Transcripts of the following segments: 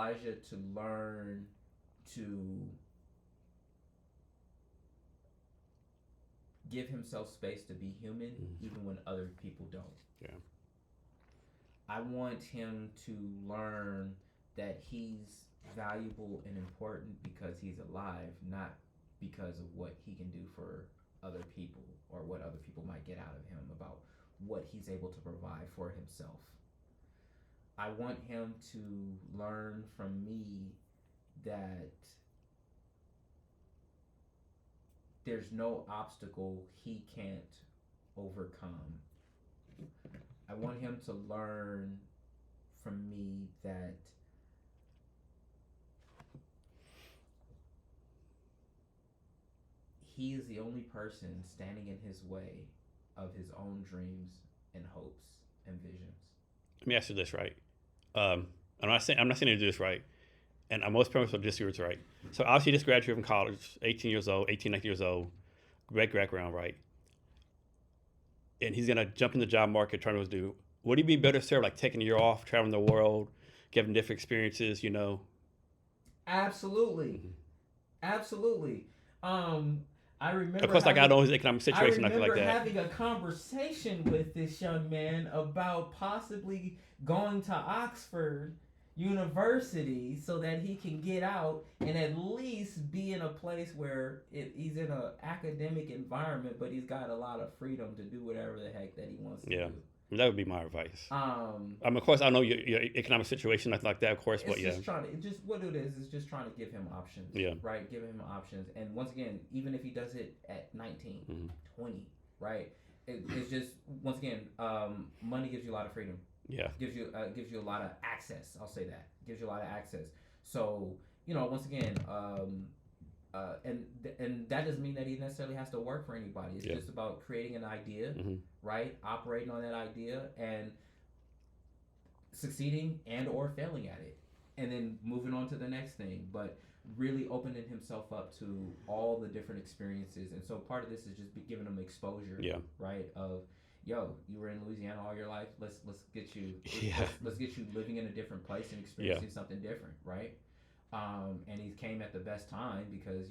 Elijah to learn to give himself space to be human, even when other people don't. Yeah. I want him to learn that he's valuable and important because he's alive, not because of what he can do for other people or what other people might get out of him about what he's able to provide for himself. I want him to learn from me that there's no obstacle he can't overcome. I want him to learn from me that he is the only person standing in his way of his own dreams and hopes and visions. Let me ask you this, right? I'm not saying to do this right, and most parents will disagree with right. So obviously, you just graduated from college, 18 years old, 18, 19 years old, great background, right? And he's gonna jump in the job market, trying to do. Would he be better served like taking a year off, traveling the world, getting different experiences? Absolutely, absolutely. Um, I Of remember course, like I having know his economic I situation, nothing like remember that. having a conversation with this young man about possibly going to Oxford University so that he can get out and at least be in a place where he's in an academic environment, but he's got a lot of freedom to do whatever the heck that he wants to Yeah, do. that would be my advice. Um, Of course, I know your economic situation, nothing like that, of course, but it's yeah, just trying to it just what it is just trying to give him options, yeah, right? Give him options, and once again, even if he does it at 19, mm-hmm. 20, right? It's just once again, money gives you a lot of freedom, Yeah, gives you a lot of access. I'll say that gives you a lot of access. So once again, and that doesn't mean that he necessarily has to work for anybody. It's yeah, just about creating an idea, mm-hmm. right? Operating on that idea and succeeding and or failing at it, and then moving on to the next thing. But really opening himself up to all the different experiences. And so part of this is just be giving him exposure, Yeah, right? Of yo, you were in Louisiana all your life. Let's get you yeah, let's get you living in a different place and yeah. experiencing something different, right? And he came at the best time because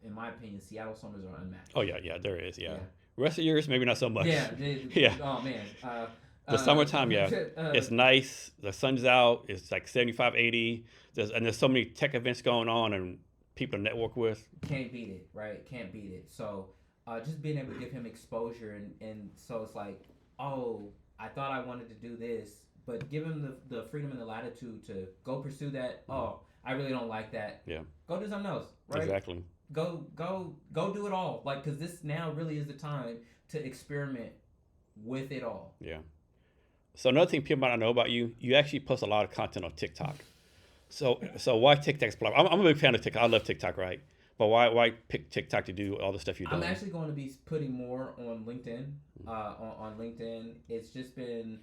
in my opinion, Seattle summers are Oh unmatched. yeah, yeah. There is, yeah. Yeah, Rest of years, maybe not so much. yeah. Yeah, Oh man. the Uh, summertime, yeah, uh, it's nice. The sun's out. It's like 75, 80. There's so many tech events going on and people to network with. can't beat it, right? Can't beat it. So just being able to give him exposure, and so it's like, oh, I thought I wanted to do this, but give him the freedom and the latitude to go pursue that. Mhm. Oh, I really don't like that. Yeah, Go do something else, right? exactly. Go do it all. Like, because this now really is the time to experiment with it all. Yeah. So another thing people might not know about you, you actually post a lot of content on TikTok. So why TikTok's popular? I'm a big fan of TikTok. I love TikTok, right? But why pick TikTok to do all the stuff you're I'm doing? actually going to be putting more on LinkedIn. On LinkedIn, it's just been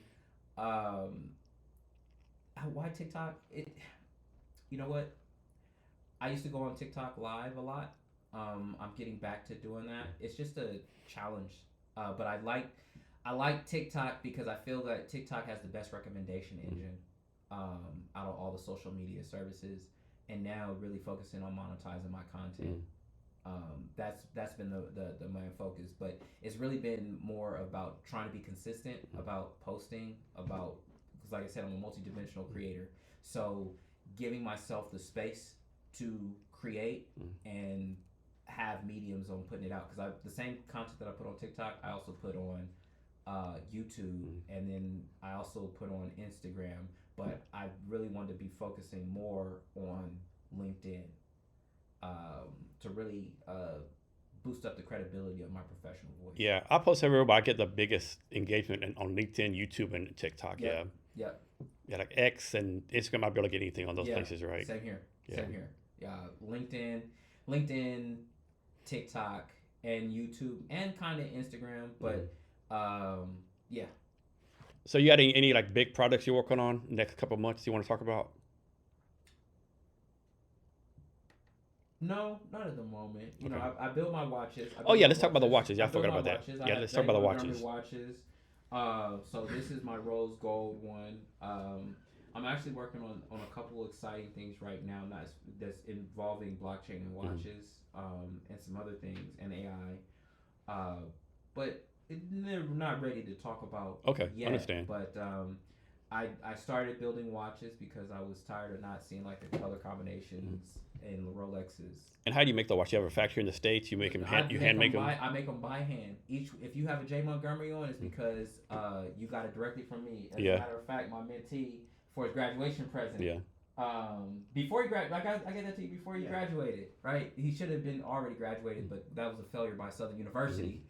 um, why TikTok? You know what? I used to go on TikTok live a lot. I'm getting back to doing that. It's just a challenge, but I like TikTok because I feel that TikTok has the best recommendation engine out of all the social media services, and now really focusing on monetizing my content. Mm. That's been the main focus, but it's really been more about trying to be consistent about posting about because like I said, I'm a multi-dimensional creator, so giving myself the space to create Mm. and have mediums on putting it out because I the same content that I put on TikTok I also put on YouTube, Mm. and then I also put on Instagram, but I really wanted to be focusing more on LinkedIn to really boost up the credibility of my professional voice. Yeah, I post everywhere, but I get the biggest engagement on LinkedIn, YouTube, and TikTok. Yeah, Yep. Yep. yeah, like X and Instagram. I'll be able to get anything on those Yeah. places, right? Same here. Yeah. Same here. Yeah. LinkedIn, TikTok, and YouTube, and kind of Instagram. Mhm. But yeah. So you got any like big products you're working on next couple of months you want to talk about? No, not at the moment. Okay. I build my watches. Oh yeah, let's talk about the watches. Yeah, I I build forgot my about that. watches. I Yeah, have let's talk about Betty the Montgomery watches. watches. So this is my rose gold one. I'm actually working on a couple exciting things right now. Not that's involving blockchain and watches, and some other things and AI. But they're not ready to talk about Okay, yet. understand. But I started building watches because I was tired of not seeing like the color combinations in Rolexes. And how do you make the watch? You have a factory in the States. You make them you hand make them. I make them by hand. If you have a J Montgomery on, it's because you got it directly from me. As Yeah. a matter of fact, my mentee for his graduation present. Yeah. Before he I get that to you before he graduated, right? He should have been already graduated, but that was a failure by Southern University.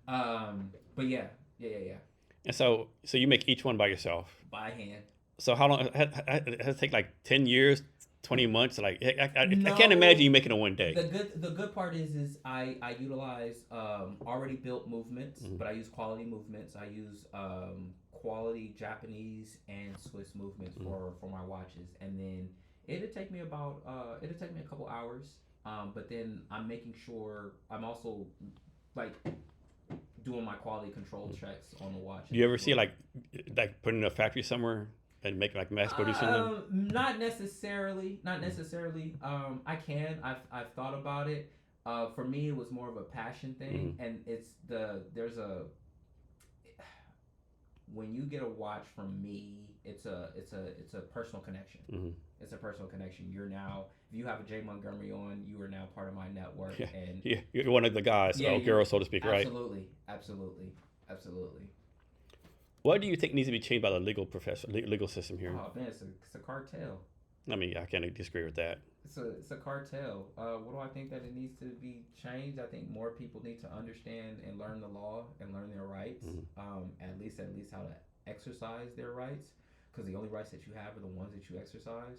But yeah. And so you make each one by yourself. By hand. So how long has it take? Like 10 years, 20 months? Like I No. can't imagine you making it one day. The good part is I utilize already built movements, but I use quality movements. I use quality Japanese and Swiss movements for my watches, and then it'll take me a couple hours. But then I'm making sure I'm also like doing my quality control checks on the watch. Do you ever see like putting in a factory somewhere and make like mass producing them? Not necessarily. Not necessarily. I can. I've thought about it. For me, it was more of a passion thing, and there's a when you get a watch from me, it's a personal connection. It's a personal connection. You're now, if you have a J Montgomery on, you are now part of my network. Yeah. And You're one of the guys, girls, so to speak, right? Absolutely. What do you think needs to be changed by the legal system here? Oh man, it's a cartel. I mean, I can't disagree with that. It's a cartel. What do I think that it needs to be changed? I think more people need to understand and learn the law and learn their rights. At least how to exercise their rights, because the only rights that you have are the ones that you exercise.